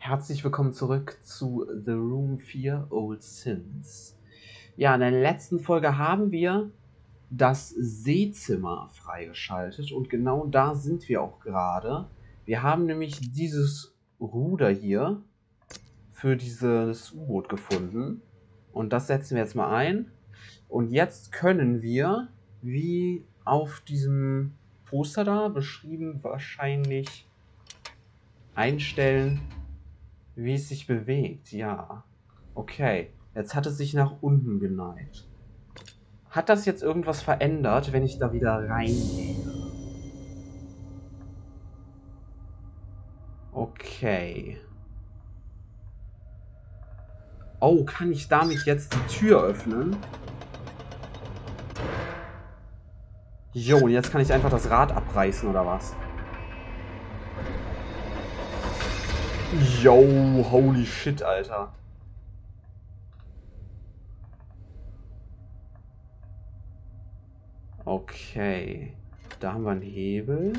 Herzlich willkommen zurück zu The Room 4 Old Sins. Ja, in der letzten Folge haben wir das Seezimmer freigeschaltet und genau da sind wir auch gerade. Wir haben nämlich dieses Ruder hier für dieses U-Boot gefunden und das setzen wir jetzt mal ein. Und jetzt können wir, wie auf diesem Poster da beschrieben, wahrscheinlich einstellen, wie es sich bewegt. Ja. Okay. Jetzt hat es sich nach unten geneigt. Hat das jetzt irgendwas verändert, wenn ich da wieder reingehe? Okay. Oh, kann ich damit jetzt die Tür öffnen? Jo, und jetzt kann ich einfach das Rad abreißen, oder was? Jo, holy shit, Alter. Okay. Da haben wir einen Hebel.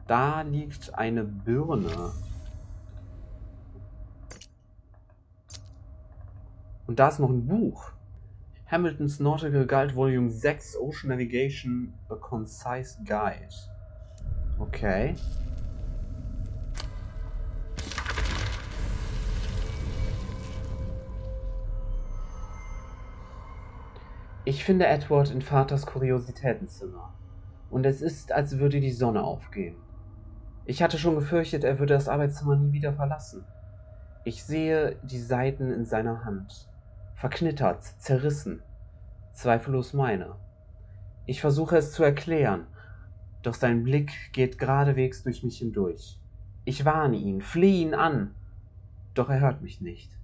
Da liegt eine Birne. Und da ist noch ein Buch. Hamilton's Nautical Guide Volume 6 Ocean Navigation A Concise Guide. Okay. Ich finde Edward in Vaters Kuriositätenzimmer. Und es ist, als würde die Sonne aufgehen. Ich hatte schon gefürchtet, er würde das Arbeitszimmer nie wieder verlassen. Ich sehe die Seiten in seiner Hand. Verknittert, zerrissen. Zweifellos meine. Ich versuche es zu erklären, doch sein Blick geht geradewegs durch mich hindurch. Ich warne ihn, flehe ihn an, doch er hört mich nicht.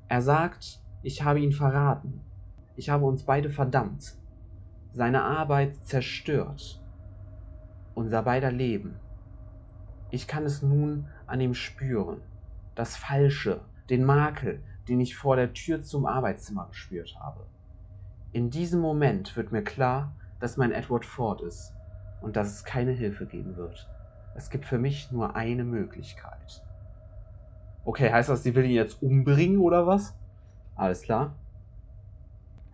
Er sagt, ich habe ihn verraten. Ich habe uns beide verdammt. Seine Arbeit zerstört. Unser beider Leben. Ich kann es nun an ihm spüren. Das Falsche, den Makel, den ich vor der Tür zum Arbeitszimmer gespürt habe. In diesem Moment wird mir klar, dass mein Edward fort ist und dass es keine Hilfe geben wird. Es gibt für mich nur eine Möglichkeit. Okay, heißt das, sie will ihn jetzt umbringen oder was? Alles klar.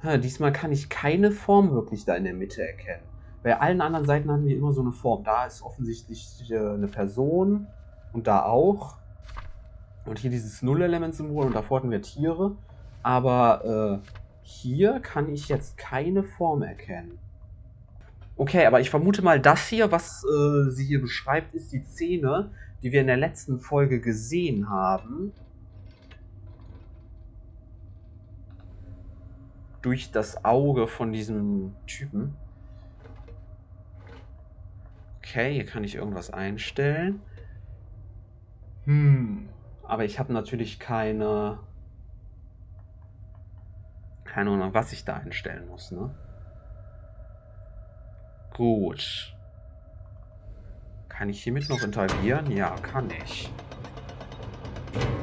Diesmal kann ich keine Form wirklich da in der Mitte erkennen. Bei allen anderen Seiten hatten wir immer so eine Form. Da ist offensichtlich eine Person und da auch. Und hier dieses Null-Element-Symbol und davor hatten wir Tiere. Aber hier kann ich jetzt keine Form erkennen. Okay, aber ich vermute mal, das hier, was sie hier beschreibt, ist die Szene, die wir in der letzten Folge gesehen haben. Durch das Auge von diesem Typen. Okay, hier kann ich irgendwas einstellen. Aber ich habe natürlich keine Ahnung, was ich da einstellen muss, ne? Gut. Kann ich hiermit noch interagieren? Ja, kann ich.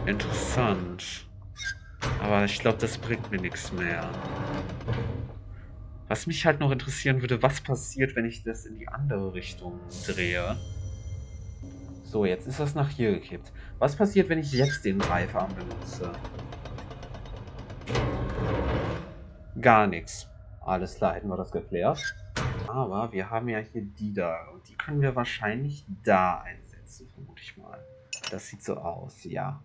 Interessant. Aber ich glaube, das bringt mir nichts mehr. Was mich halt noch interessieren würde, was passiert, wenn ich das in die andere Richtung drehe? So, jetzt ist das nach hier gekippt. Was passiert, wenn ich jetzt den Greifarm benutze? Gar nichts. Alles klar, hätten wir das geklärt. Aber wir haben ja hier die da. Und die können wir wahrscheinlich da einsetzen, vermute ich mal. Das sieht so aus, ja.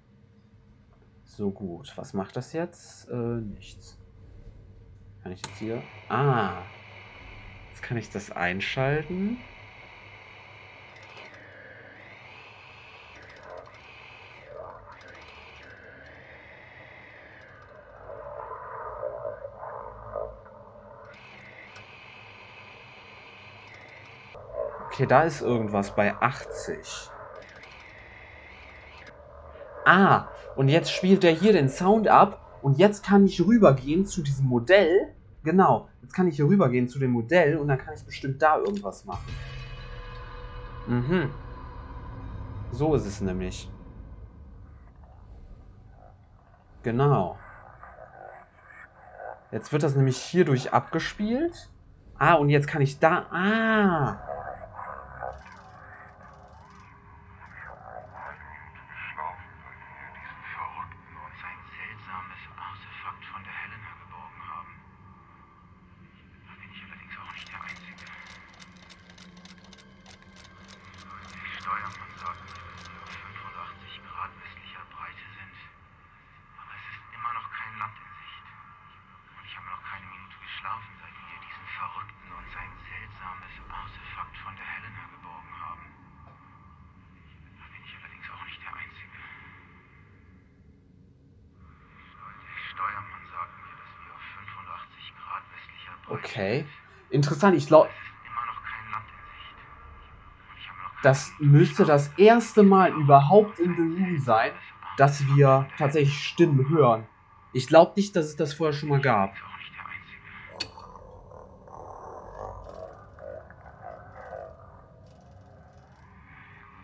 So gut. Was macht das jetzt? Nichts. Kann ich jetzt hier... Ah. Jetzt kann ich das einschalten. Okay, da ist irgendwas bei 80. Ah, und jetzt spielt er hier den Sound ab und jetzt kann ich rübergehen zu diesem Modell. Genau, jetzt kann ich hier rübergehen zu dem Modell und dann kann ich bestimmt da irgendwas machen. Mhm. So ist es nämlich. Genau. Jetzt wird das nämlich hierdurch abgespielt. Ah, und jetzt kann ich da... Ah! Steuermann sagt mir, dass wir auf 85 Grad westlicher Breite sind. Aber es ist immer noch kein Land in Sicht. Und ich habe noch keine Minute geschlafen, seit wir diesen Verrückten und sein seltsames Artefakt von der Helena geborgen haben. Da bin ich allerdings auch nicht der Einzige. Der Steuermann sagt mir, dass wir auf 85 Grad westlicher Breite Okay. sind. Interessant, ich glaube, Es ist immer noch kein Land in Sicht. Und ich habe noch keine das Minute müsste geschlafen, das erste Mal überhaupt in The Room sein, dass wir tatsächlich Stimmen hören. Ich glaube nicht, dass es das vorher schon mal gab. auch nicht der Einzige.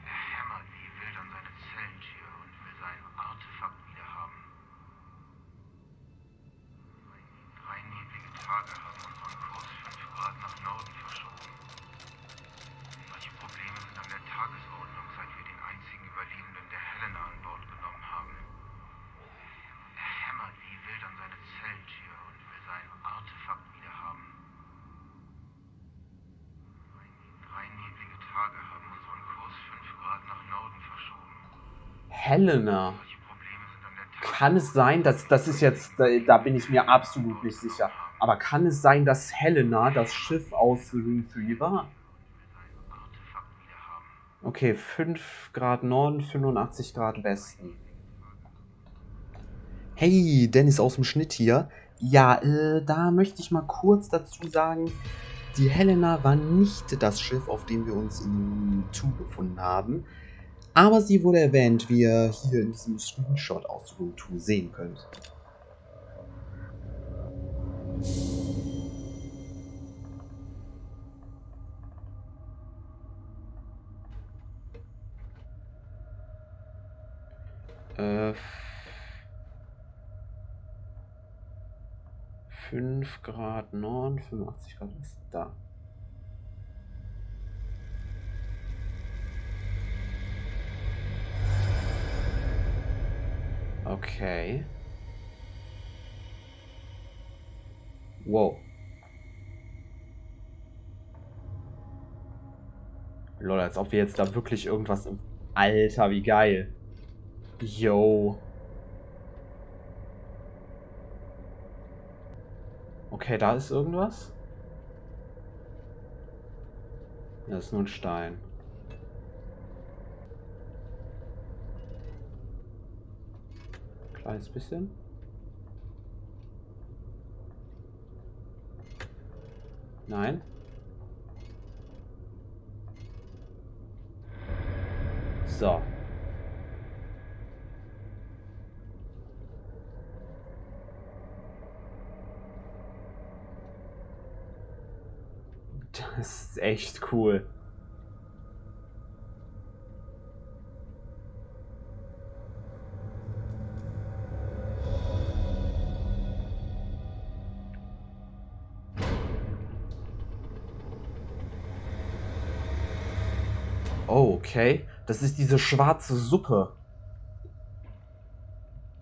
Er hämmert wie wild an seine Zellentür und will sein Artefakt wiederhaben. 3 neblige Tage haben unseren Kurs 5 Grad nach Norden verschoben. Solche Probleme sind an der Tagesordnung, seit wir den einzigen Überlebenden der Helena an Bord genommen haben. Er hämmert wie wild an seine Zellentür und will sein Artefakt wiederhaben. 3 neblige Tage haben unseren Kurs 5 Grad nach Norden verschoben. Helena. Solche Probleme sind an der Kann es sein, dass das ist jetzt, da bin ich mir absolut nicht sicher, aber kann es sein, dass Helena das Schiff aus The Room 3 war? Artefakt wiederhaben. Okay, 5 Grad Norden, 85 Grad Westen. Hey, Dennis aus dem Schnitt hier. Ja, da möchte ich mal kurz dazu sagen, die Helena war nicht das Schiff, auf dem wir uns in Room 2 befunden haben. Aber sie wurde erwähnt, wie ihr hier in diesem Screenshot aus Room 2 sehen könnt. Äh, 5 Grad Norden, 85 Grad Westen. Da. Okay. Wow. Lol, als ob wir jetzt da wirklich irgendwas im... Alter, wie geil. Yo. Okay, da ist irgendwas. Das ist nur ein Stein. Kleines bisschen. Nein. So. Das ist echt cool. Oh, okay. Das ist diese schwarze Suppe.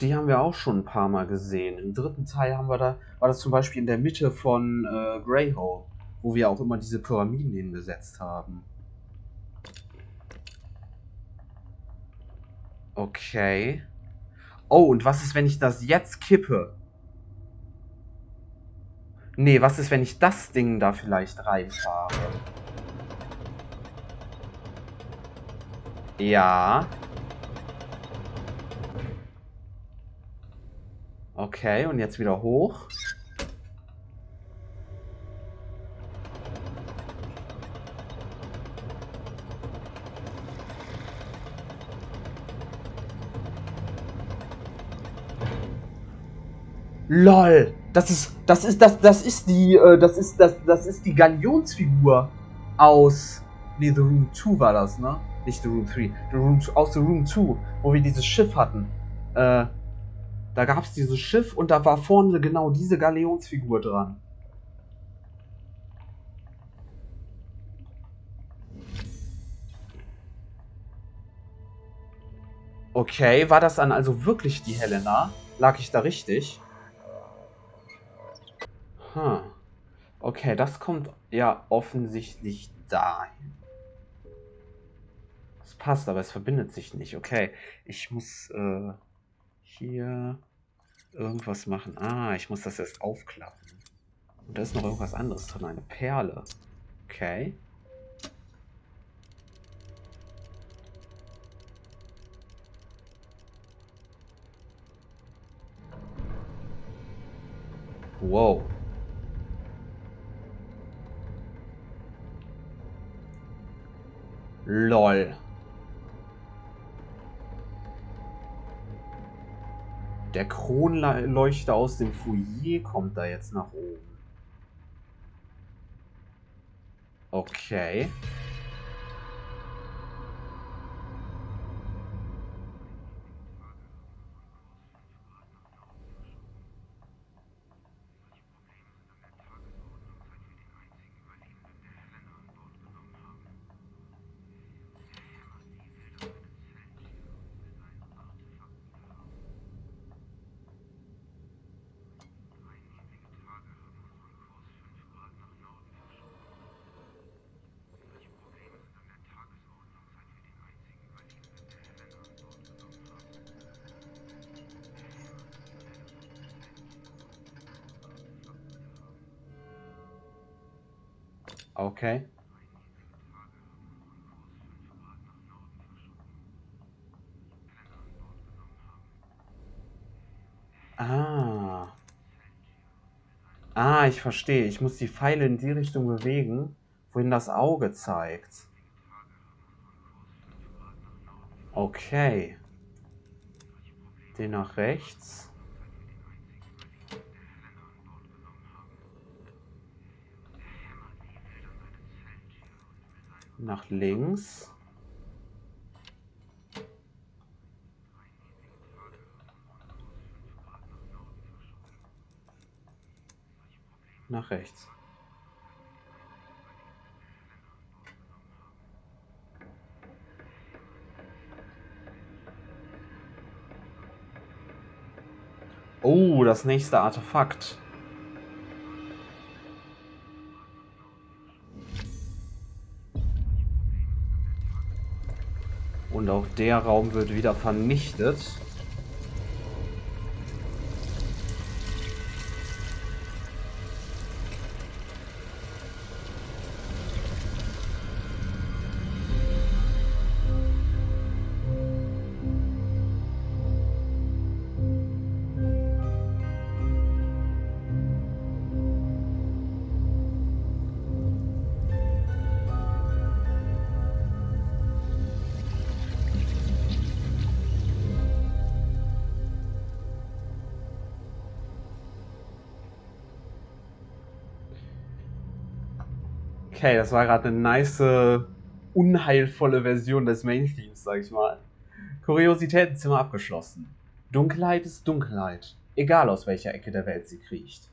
Die haben wir auch schon ein paar Mal gesehen. Im dritten Teil haben wir da, war das zum Beispiel in der Mitte von Greyhole, wo wir auch immer diese Pyramiden hingesetzt haben. Okay. Oh, und was ist, wenn ich das jetzt kippe? Nee, was ist, wenn ich das Ding da vielleicht reinfahre? Ja. Okay, und jetzt wieder hoch. LOL! Das ist die Galionsfigur aus. Nee, The Room 2 war das, ne? Nicht The Room 3. Aus The Room 2, wo wir dieses Schiff hatten. Da gab es dieses Schiff und da war vorne genau diese Galionsfigur dran. Okay, war das dann also wirklich die Helena? Lag ich da richtig? Okay, das kommt ja offensichtlich dahin. Es passt, aber es verbindet sich nicht. Okay, ich muss hier irgendwas machen. Ah, ich muss das erst aufklappen. Und da ist noch irgendwas anderes drin, eine Perle. Okay. Wow. LOL. Der Kronleuchter aus dem Foyer kommt da jetzt nach oben. Okay. Okay. Ah. Ah, ich verstehe. Ich muss die Pfeile in die Richtung bewegen, wohin das Auge zeigt. Okay. Den nach rechts. Nach links. Nach rechts. Oh, das nächste Artefakt. Und auch der Raum wird wieder vernichtet. Okay, das war gerade eine nice, unheilvolle Version des Main-Themes, sag ich mal. Kuriositätenzimmer abgeschlossen. Dunkelheit ist Dunkelheit, egal aus welcher Ecke der Welt sie kriecht.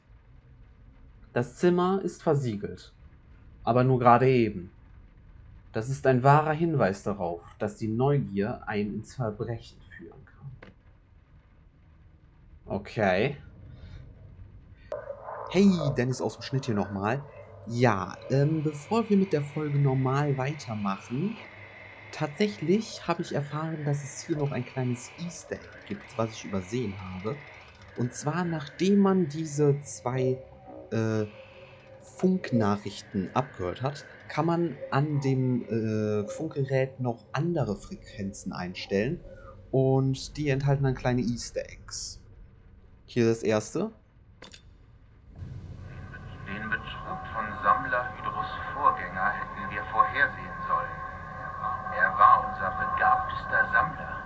Das Zimmer ist versiegelt, aber nur gerade eben. Das ist ein wahrer Hinweis darauf, dass die Neugier einen ins Verbrechen führen kann. Okay. Hey, Dennis aus dem Schnitt hier nochmal. Ja, bevor wir mit der Folge normal weitermachen, tatsächlich habe ich erfahren, dass es hier noch ein kleines Easter Egg gibt, was ich übersehen habe. Und zwar, nachdem man diese zwei Funknachrichten abgehört hat, kann man an dem Funkgerät noch andere Frequenzen einstellen. Und die enthalten dann kleine Easter Eggs. Hier das erste. Den Betrug von Sammler Hydros Vorgänger hätten wir vorhersehen sollen. Er war unser begabtester Sammler.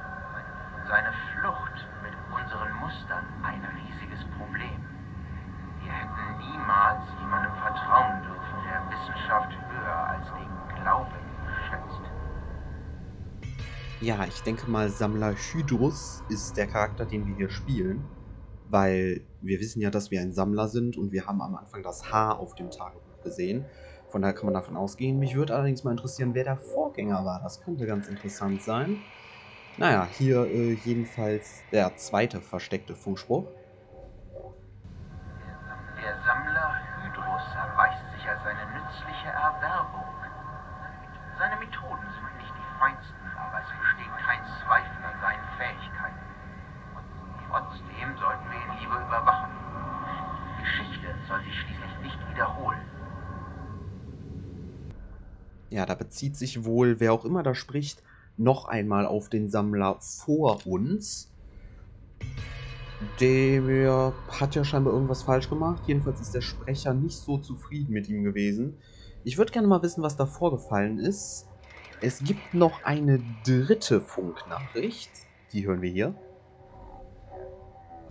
Seine Flucht mit unseren Mustern ein riesiges Problem. Wir hätten niemals jemandem vertrauen dürfen, der Wissenschaft höher als den Glauben schätzt. Ja, ich denke mal, Sammler Hydrus ist der Charakter, den wir hier spielen. Weil wir wissen ja, dass wir ein Sammler sind und wir haben am Anfang das H auf dem Tagebuch gesehen. Von daher kann man davon ausgehen. Mich würde allerdings mal interessieren, wer der Vorgänger war. Das könnte ganz interessant sein. Naja, hier jedenfalls der zweite versteckte Funkspruch. Der Sammler Hydrus erweist sich als eine nützliche Erwerbung. Seine Methoden sind nicht die feinsten, Ja, da bezieht sich wohl, wer auch immer da spricht, noch einmal auf den Sammler vor uns. Der hat ja scheinbar irgendwas falsch gemacht. Jedenfalls ist der Sprecher nicht so zufrieden mit ihm gewesen. Ich würde gerne mal wissen, was da vorgefallen ist. Es gibt noch eine dritte Funknachricht. Die hören wir hier.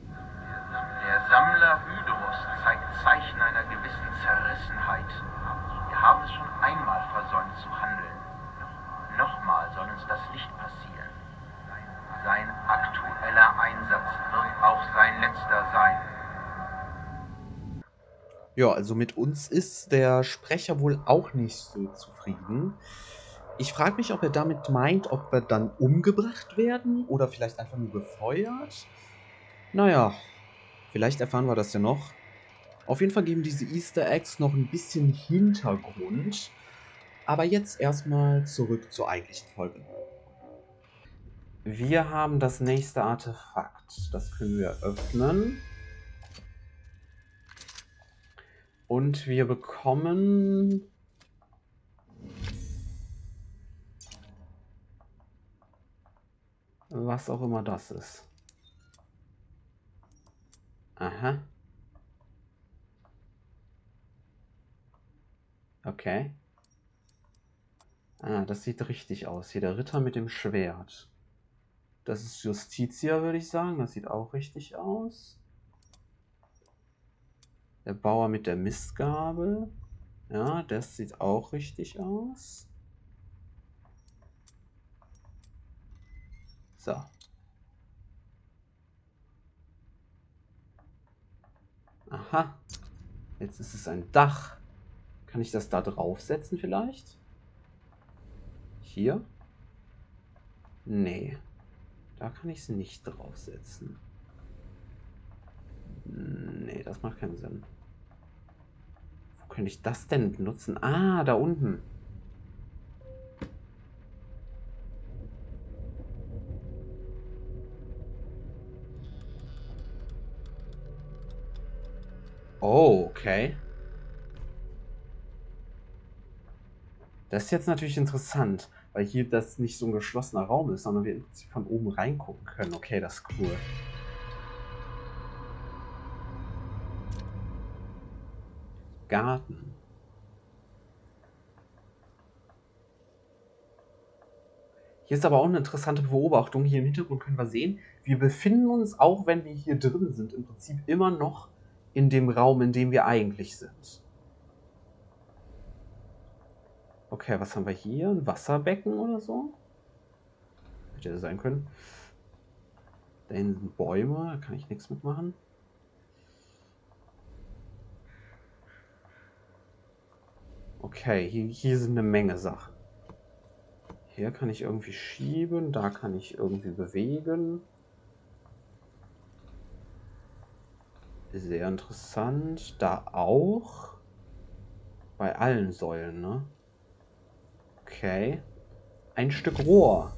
Der Sammler Hydros zeigt Zeichen einer gewissen Zerrissenheit. Wir haben es schon einmal versäumt zu handeln. Nochmal soll uns das nicht passieren. Sein aktueller Einsatz wird auch sein letzter sein. Ja, also mit uns ist der Sprecher wohl auch nicht so zufrieden. Ich frage mich, ob er damit meint, ob wir dann umgebracht werden oder vielleicht einfach nur gefeuert. Naja, vielleicht erfahren wir das ja noch. Auf jeden Fall geben diese Easter Eggs noch ein bisschen Hintergrund. Aber jetzt erstmal zurück zur eigentlichen Folge. Wir haben das nächste Artefakt. Das können wir öffnen. Und wir bekommen was auch immer das ist. Aha. Okay. Ah, das sieht richtig aus. Hier der Ritter mit dem Schwert. Das ist Justitia, würde ich sagen. Das sieht auch richtig aus. Der Bauer mit der Mistgabel. Ja, das sieht auch richtig aus. So. Aha. Jetzt ist es ein Dach. Kann ich das da draufsetzen vielleicht? Hier? Nee. Da kann ich es nicht draufsetzen. Nee, das macht keinen Sinn. Wo könnte ich das denn benutzen? Ah, da unten. Oh, okay. Das ist jetzt natürlich interessant, weil hier das nicht so ein geschlossener Raum ist, sondern wir im Prinzip von oben reingucken können. Okay, das ist cool. Garten. Hier ist aber auch eine interessante Beobachtung. Hier im Hintergrund können wir sehen, wir befinden uns, auch wenn wir hier drin sind, im Prinzip immer noch in dem Raum, in dem wir eigentlich sind. Okay, was haben wir hier? Ein Wasserbecken oder so? Hätte sein können. Da hinten sind Bäume, da kann ich nichts mitmachen. Okay, hier sind eine Menge Sachen. Hier kann ich irgendwie schieben, da kann ich irgendwie bewegen. Sehr interessant. Da auch. Bei allen Säulen, ne? Okay. Ein Stück Rohr.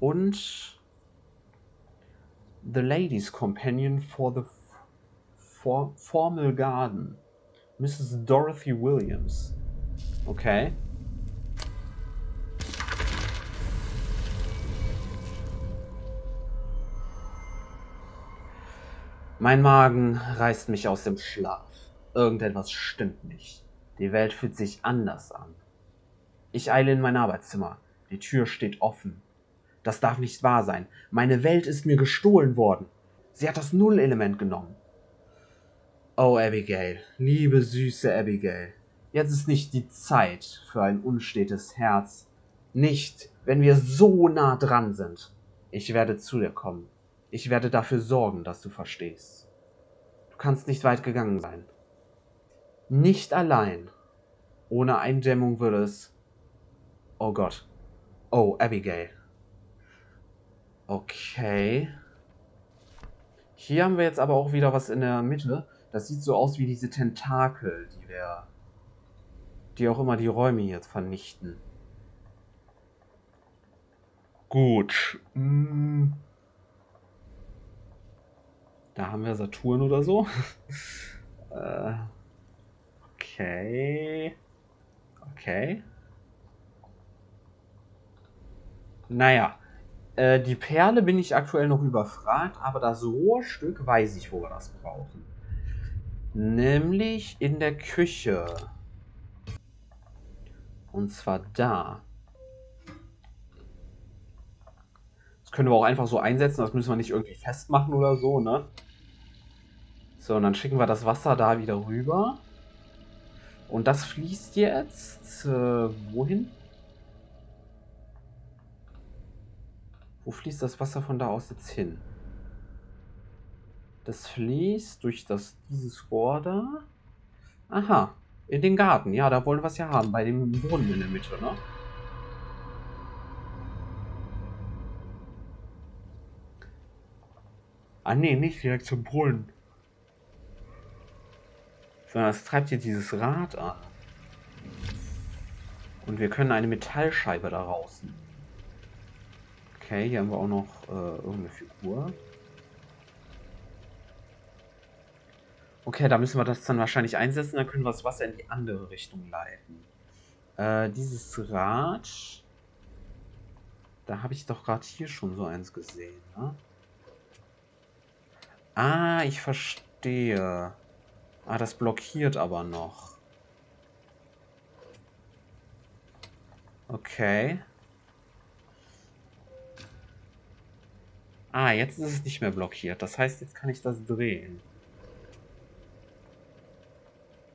Und The Ladies Companion for the Formal Garden. Mrs. Dorothy Williams. Okay. Mein Magen reißt mich aus dem Schlaf. Irgendetwas stimmt nicht. Die Welt fühlt sich anders an. Ich eile in mein Arbeitszimmer. Die Tür steht offen. Das darf nicht wahr sein. Meine Welt ist mir gestohlen worden. Sie hat das Nullelement genommen. Oh, Abigail, liebe süße Abigail. Jetzt ist nicht die Zeit für ein unstetes Herz. Nicht, wenn wir so nah dran sind. Ich werde zu dir kommen. Ich werde dafür sorgen, dass du verstehst. Du kannst nicht weit gegangen sein. Nicht allein. Ohne Eindämmung würde es... Oh Gott. Oh, Abigail. Okay. Hier haben wir jetzt aber auch wieder was in der Mitte. Das sieht so aus wie diese Tentakel, die auch immer die Räume jetzt vernichten. Gut. Da haben wir Saturn oder so. Okay. Okay. Naja. Die Perle bin ich aktuell noch überfragt, aber das Rohrstück weiß ich, wo wir das brauchen. Nämlich in der Küche. Und zwar da. Das können wir auch einfach so einsetzen, das müssen wir nicht irgendwie festmachen oder so, ne? So, und dann schicken wir das Wasser da wieder rüber. Und das fließt jetzt wohin? Wo fließt das Wasser von da aus jetzt hin? Das fließt durch dieses Rohr da. Aha, in den Garten. Ja, da wollen wir es ja haben, bei dem Brunnen in der Mitte, ne? Ah, nee, nicht direkt zum Brunnen. Sondern es treibt hier dieses Rad an. Und wir können eine Metallscheibe da rausnehmen. Okay, hier haben wir auch noch irgendeine Figur. Okay, da müssen wir das dann wahrscheinlich einsetzen, dann können wir das Wasser in die andere Richtung leiten. Dieses Rad, da habe ich doch gerade hier schon so eins gesehen, ne? Ah, ich verstehe. Ah, das blockiert aber noch. Okay. Ah, jetzt ist es nicht mehr blockiert. Das heißt, jetzt kann ich das drehen.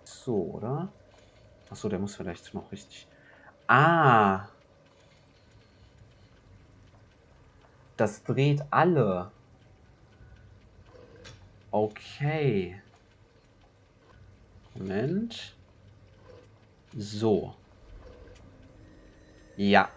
So, oder? Achso, der muss vielleicht noch richtig... Ah! Das dreht alle. Okay. Moment. So. Ja.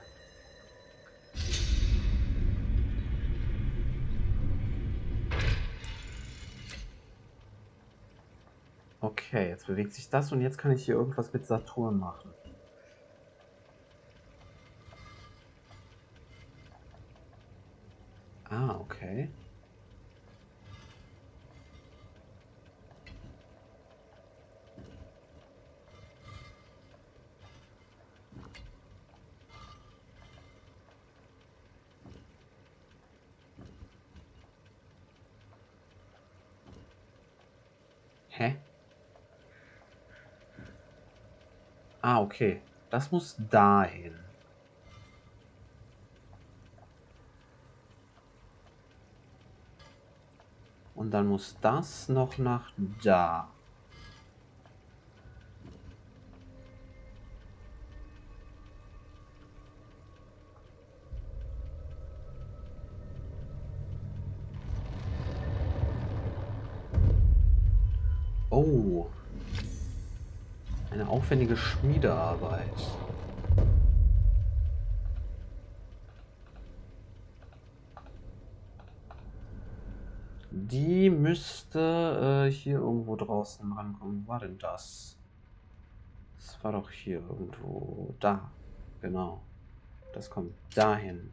Okay, jetzt bewegt sich das und jetzt kann ich hier irgendwas mit Saturn machen. Ah, okay. Hä? Ah, okay. Das muss dahin. Und dann muss das noch nach da. Oh. Eine aufwendige Schmiedearbeit. Die müsste hier irgendwo draußen rankommen. Wo war denn das? Das war doch hier irgendwo. Da. Genau. Das kommt dahin.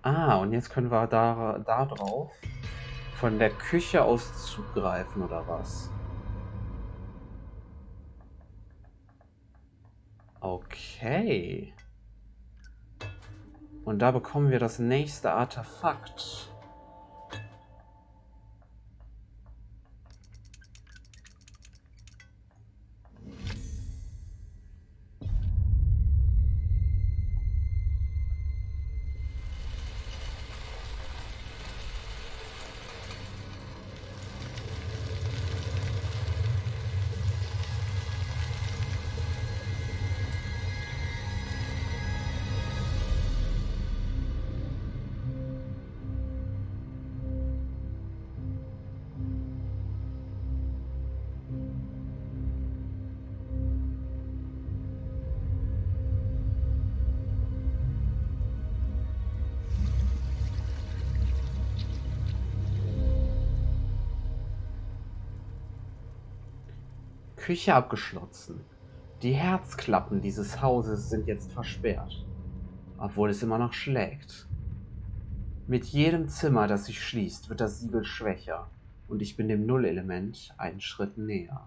Ah, und jetzt können wir da drauf von der Küche aus zugreifen, oder was? Okay. Und da bekommen wir das nächste Artefakt. Küche abgeschlossen. Die Herzklappen dieses Hauses sind jetzt versperrt. Obwohl es immer noch schlägt. Mit jedem Zimmer, das sich schließt, wird das Siegel schwächer. Und ich bin dem Nullelement einen Schritt näher.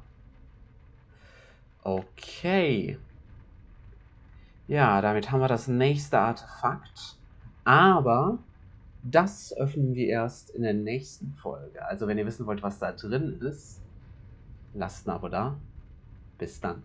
Okay. Ja, damit haben wir das nächste Artefakt. Aber das öffnen wir erst in der nächsten Folge. Also wenn ihr wissen wollt, was da drin ist, lasst ein Abo da. Bis dann.